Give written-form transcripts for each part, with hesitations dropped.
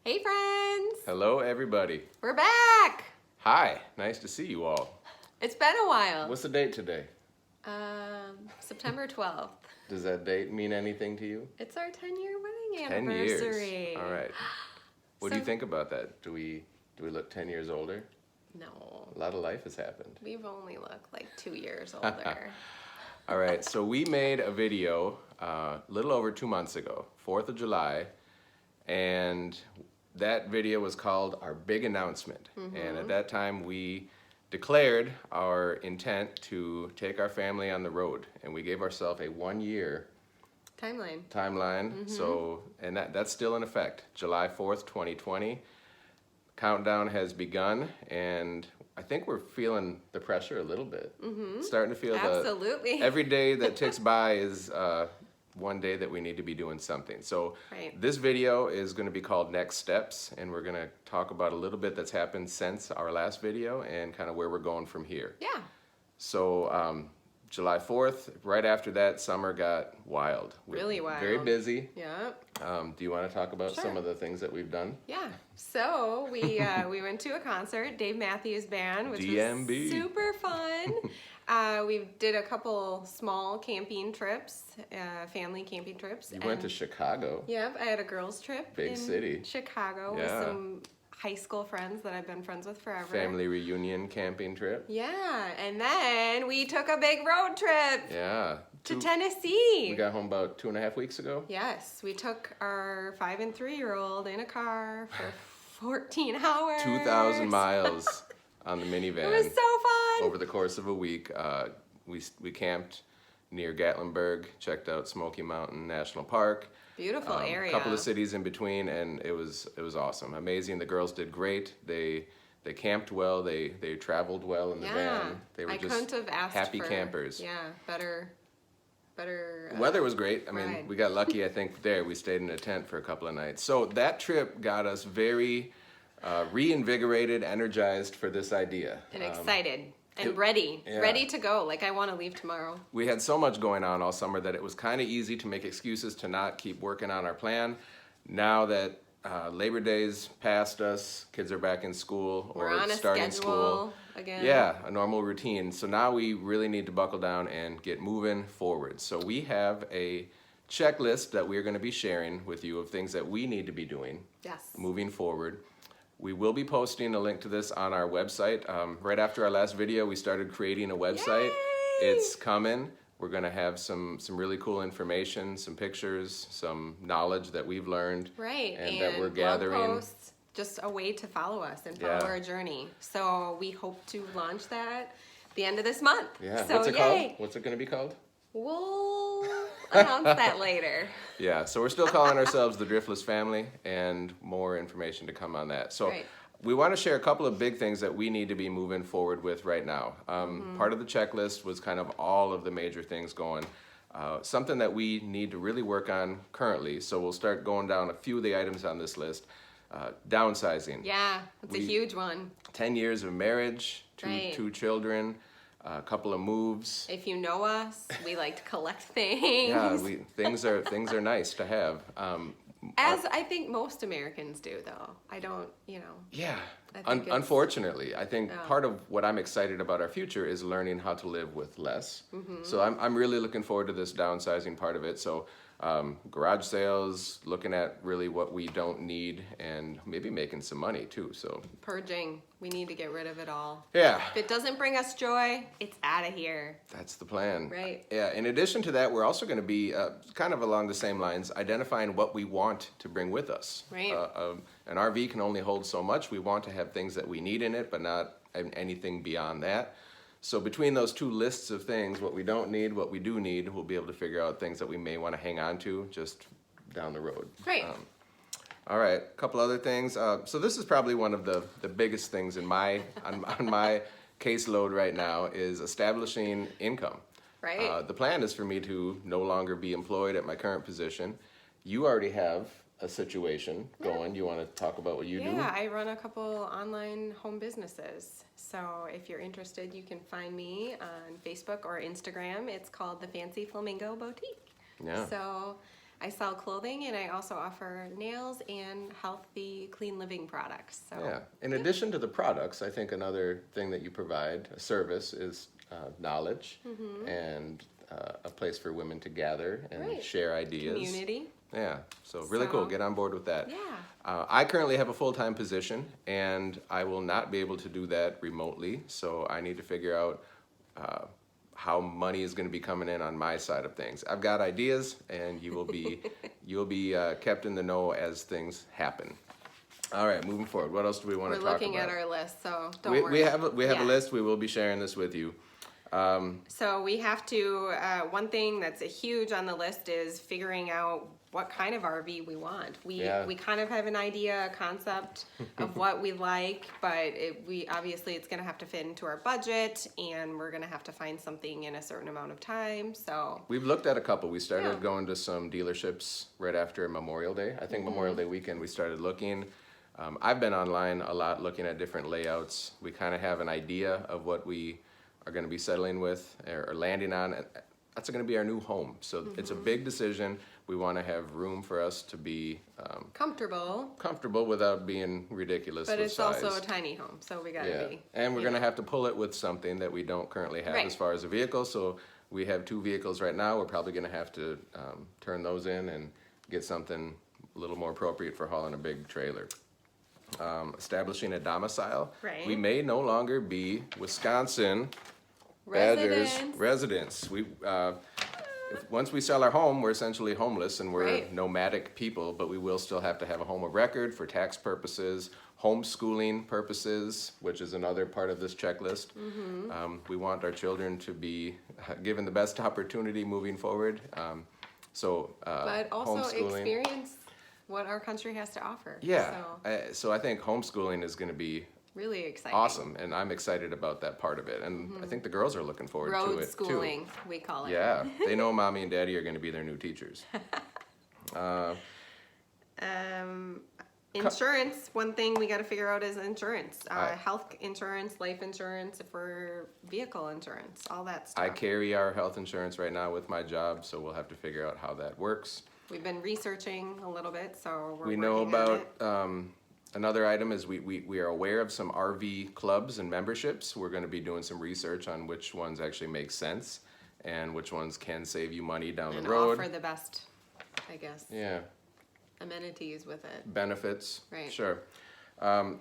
Hey friends! Hello everybody. We're back! Hi, nice to see you all. It's been a while. What's the date today? September 12th. Does that date mean anything to you? It's our 10-year wedding 10 anniversary. years. All right. What do you think about that? Do we look 10 years older? No. A lot of life has happened. We've only looked like 2 years older. All right, so we made a video a little over 2 months ago, 4th of July, and that video was called Our Big Announcement. And at that time we declared our intent to take our family on the road, and we gave ourselves a 1-year timeline. So, and that's still in effect. July 4th, 2020. Countdown has begun, and I think we're feeling the pressure a little bit. Starting to feel Absolutely. every day that ticks by is one day that we need to be doing something. So this video is going to be called Next Steps, and we're going to talk about a little bit that's happened since our last video and kind of where we're going from here. Yeah. So July 4th, right after that, summer got wild. Really wild. Very busy. Yeah. Do you want to talk about some of the things that we've done? Yeah. So we went to a concert, Dave Matthews Band, which DMB. was super fun. We did a couple small camping trips, family camping trips. You went to Chicago. Yep, I had a girls' trip Big in city. Chicago with some high school friends that I've been friends with forever. Family reunion camping trip. Yeah, and then we took a big road trip to Tennessee. We got home about 2.5 weeks ago. Yes, we took our 5 and 3-year-old in a car for 14 hours. 2,000 miles on the minivan. It was so fun. Over the course of a week, we camped near Gatlinburg, checked out Smoky Mountain National Park. Beautiful area. A couple of cities in between, and it was awesome, amazing. The girls did great. They camped well. They traveled well in the van. They were couldn't have asked happy for, campers. Yeah, better. The weather was great. I mean, we got lucky. I think there we stayed in a tent for a couple of nights. So that trip got us very reinvigorated, energized for this idea, and excited. And ready to go. Like, I want to leave tomorrow. We had so much going on all summer that it was kind of easy to make excuses to not keep working on our plan. Now that Labor Day's past us, kids are back in school We're on a starting school again. Yeah, a normal routine. So now we really need to buckle down and get moving forward. So we have a checklist that we're going to be sharing with you of things that we need to be doing moving forward. We will be posting a link to this on our website. Right after our last video, we started creating a website. Yay! It's coming. We're going to have some really cool information, some pictures, some knowledge that we've learned. Right, and that we're blog gathering. Posts, just a way to follow us and follow our journey. So we hope to launch that the end of this month. Yeah, so what's it called? What's it going to be called? We'll announce that later. Yeah, so we're still calling ourselves the Driftless Family, and more information to come on that. So we want to share a couple of big things that we need to be moving forward with right now. Part of the checklist was kind of all of the major things going. Something that we need to really work on currently, so we'll start going down a few of the items on this list. Downsizing. Yeah, it's a huge one. 10 years of marriage, two children, a couple of moves. If you know us, we like to collect things. Yeah, things are nice to have. As I think most Americans do, though. I don't, Yeah. Unfortunately, I think part of what I'm excited about our future is learning how to live with less. So I'm really looking forward to this downsizing part of it. So garage sales, looking at really what we don't need, and maybe making some money too. So purging. We need to get rid of it all. Yeah. If it doesn't bring us joy, it's out of here. That's the plan. Right. Yeah. In addition to that, we're also going to be kind of along the same lines, identifying what we want to bring with us. Right. An RV can only hold so much. We want to have things that we need in it, but not anything beyond that. So between those two lists of things, what we don't need, what we do need, we'll be able to figure out things that we may want to hang on to just down the road. Great. All right, a couple other things. So this is probably one of the biggest things in on my caseload right now is establishing income. Right. The plan is for me to no longer be employed at my current position. You already have a situation going. You want to talk about what you do? Yeah, I run a couple online home businesses. So if you're interested, you can find me on Facebook or Instagram. It's called the Fancy Flamingo Boutique. Yeah. So I sell clothing, and I also offer nails and healthy, clean living products. So Yeah. In addition to the products, I think another thing that you provide, a service, is knowledge and a place for women to gather and Right. share ideas. community. Yeah. So really cool. So- Get on board with that. Yeah. I currently have a full-time position, and I will not be able to do that remotely. So I need to figure out how money is going to be coming in on my side of things. I've got ideas, and you will be kept in the know as things happen. All right, moving forward. What else do we want We're to talk about? looking at our list, so don't we, worry. we have Yeah. a list. We will be sharing this with you. So we have to, one thing that's a huge on the list is figuring out what kind of RV we want. Yeah. We kind of have an idea, a concept of what we like, but obviously it's gonna have to fit into our budget, and we're gonna have to find something in a certain amount of time, so. We've looked at a couple. We started Yeah. going to some dealerships right after Memorial Day. I think Memorial Day weekend we started looking. I've been online a lot looking at different layouts. We kind of have an idea of what we are going to be settling with or landing on. That's going to be our new home. So it's a big decision. We want to have room for us to be comfortable without being ridiculous But with it's size. also a tiny home, so we gotta Yeah, be. and we're gonna have to pull it with something that we don't currently have Right. as far as a vehicle. So we have 2 vehicles right now. We're probably gonna have to turn those in and get something a little more appropriate for hauling a big trailer. Establishing a domicile. Right. We may no longer be Wisconsin Badgers residents. Once we sell our home, we're essentially homeless, and we're Right. nomadic people, but we will still have to have a home of record for tax purposes, homeschooling purposes, which is another part of this checklist. We want our children to be given the best opportunity moving forward. But also homeschooling. experience what our country has to offer. Yeah, So so I think homeschooling is going to be really exciting. awesome, and I'm excited about that part of it. And I think the girls are looking forward to Road it too. schooling, we call it. Yeah, they know mommy and daddy are going to be their new teachers. Insurance, one thing we got to figure out is insurance. I- Health insurance, life insurance, for vehicle insurance, all that stuff. I carry our health insurance right now with my job, so we'll have to figure out how that works. We've been researching a little bit, so we're We know working on about it. another item is we are aware of some RV clubs and memberships. We're going to be doing some research on which ones actually make sense and which ones can save you money down And the road. offer the best, I guess, Yeah, amenities with it. benefits. Right. Sure.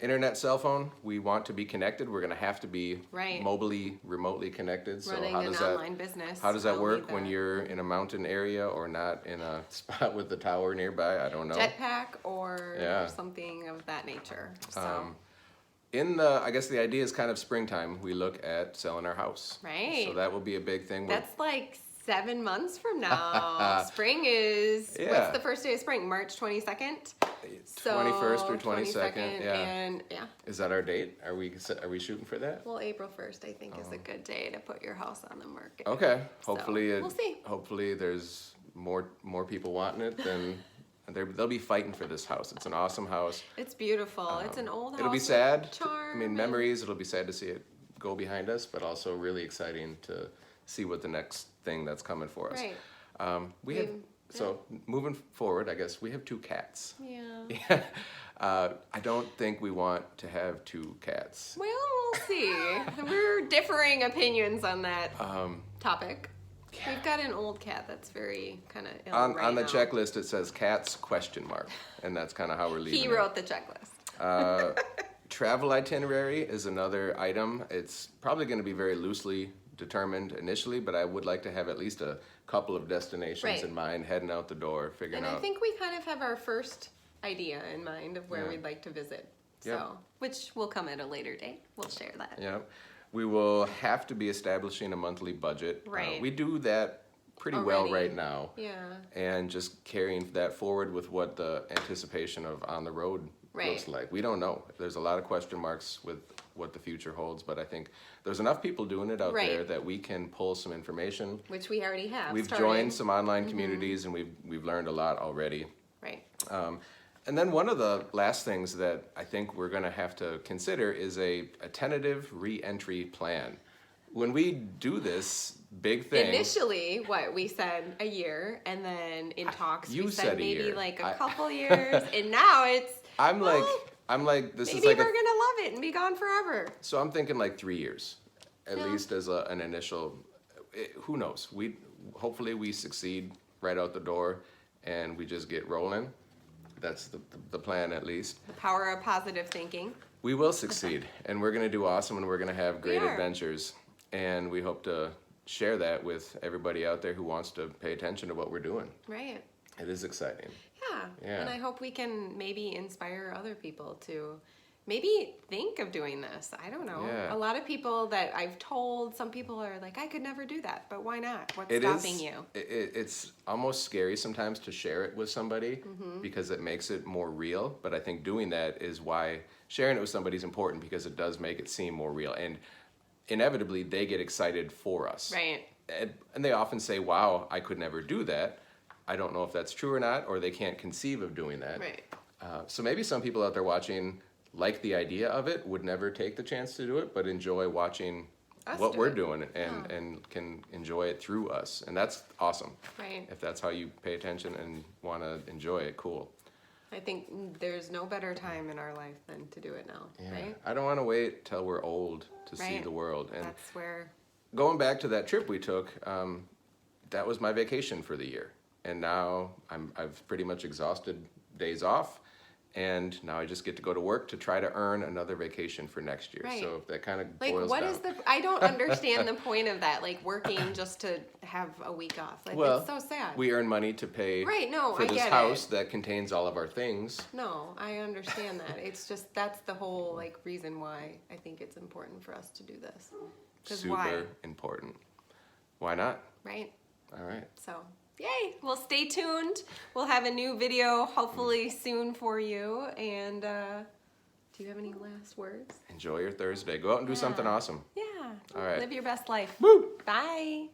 Internet, cell phone. We want to be connected. We're going to have to be Right. remotely connected. So Running how an does that online business. how does that I'll work need when the you're in a mountain area or not in a spot with the tower nearby? I don't know. jetpack or Yeah. something of that nature. So I guess the idea is kind of springtime. We look at selling our house. Right. So that will be a big thing. We're- that's like 7 months from now. Spring is Yeah. what's the first day of spring? March 22nd. So 21st or 22nd, yeah. And yeah. Is that our date? Are we shooting for that? Well, April 1st I think is a good day to put your house on the market. Okay. Hopefully we'll see. Hopefully there's more people wanting it than they'll be fighting for this house. It's an awesome house. It's beautiful. It's an old house. It'll be with sad. Charm. I mean, memories. It'll be sad to see it go behind us, but also really exciting to see what the next thing that's coming for us. Right. We have so moving forward. I guess we have 2 cats. Yeah. I don't think we want to have 2 cats. Well, we'll see. We're differing opinions on that topic. We've got an old cat that's very kind of ill right On the now. checklist, it says cats ? And that's kind of how we're leaving He it. wrote the checklist. Travel itinerary is another item. It's probably going to be very loosely determined initially, but I would like to have at least a couple of destinations Right. in mind, heading out the door, figuring And out. I think we kind of have our first idea in mind of where Yeah. we'd like to visit. Yep. So, which will come at a later date. We'll share that. Yeah, we will have to be establishing a monthly budget. Right. We do that pretty well Already. right now, Yeah. and just carrying that forward with what the anticipation of on the road Right. looks like. We don't know. There's a lot of question marks with what the future holds, but I think there's enough people doing it out Right. there that we can pull some information. Which we already have. We've started. joined some online communities, and we've learned a lot already. Right. And then one of the last things that I think we're going to have to consider is a tentative re-entry plan. when we do this big thing, Initially, what we said a year, and then in talks You we said said a maybe year. like a I- couple years, and now it's I'm well, like, this maybe is like we're gonna love it and be gone forever. so I'm thinking like 3 years, at Yeah. least as an initial. Who knows? Hopefully we succeed right out the door, and we just get rolling. That's the plan, at least. The power of positive thinking. We will succeed, and we're gonna do awesome, and we're gonna have great We are. adventures, and we hope to share that with everybody out there who wants to pay attention to what we're doing. Right. It is exciting. Yeah. Yeah. And I hope we can maybe inspire other people to maybe think of doing this. I don't know. Yeah. A lot of people that I've told, some people are like, I could never do that, but why not? What's It stopping is. you? It's almost scary sometimes to share it with somebody Mm-hmm. because it makes it more real. But I think doing that is why sharing it with somebody is important, because it does make it seem more real, and inevitably they get excited for us. Right. And they often say, "Wow, I could never do that." I don't know if that's true or not, or they can't conceive of doing that. Right. So maybe some people out there watching like the idea of it, would never take the chance to do it, but enjoy watching Us what do we're it. doing and can enjoy it through us. And that's awesome. Right. If that's how you pay attention and want to enjoy it, cool. I think there's no better time in our life than to do it now, right? I don't want to wait till we're old to see Right. the world. And That's where, going back to that trip we took, that was my vacation for the year. And now I've pretty much exhausted days off. And now I just get to go to work to try to earn another vacation for next year. Right. So that kind of like, boils what down. is I don't understand the point of that, like working just to have a week off. Like, Well, it's so sad. We earn money to pay Right, no, for I this get it. house that contains all of our things. No, I understand that. It's just, that's the whole, like, reason why I think it's important for us to do this. 'Cause Super why? important. Why not? Right? All right. So, yay! Well, stay tuned. We'll have a new video hopefully soon for you. And do you have any last words? Enjoy your Thursday. Go out and do something Yeah. awesome. Yeah. All right. Live your best life. Woo! Bye.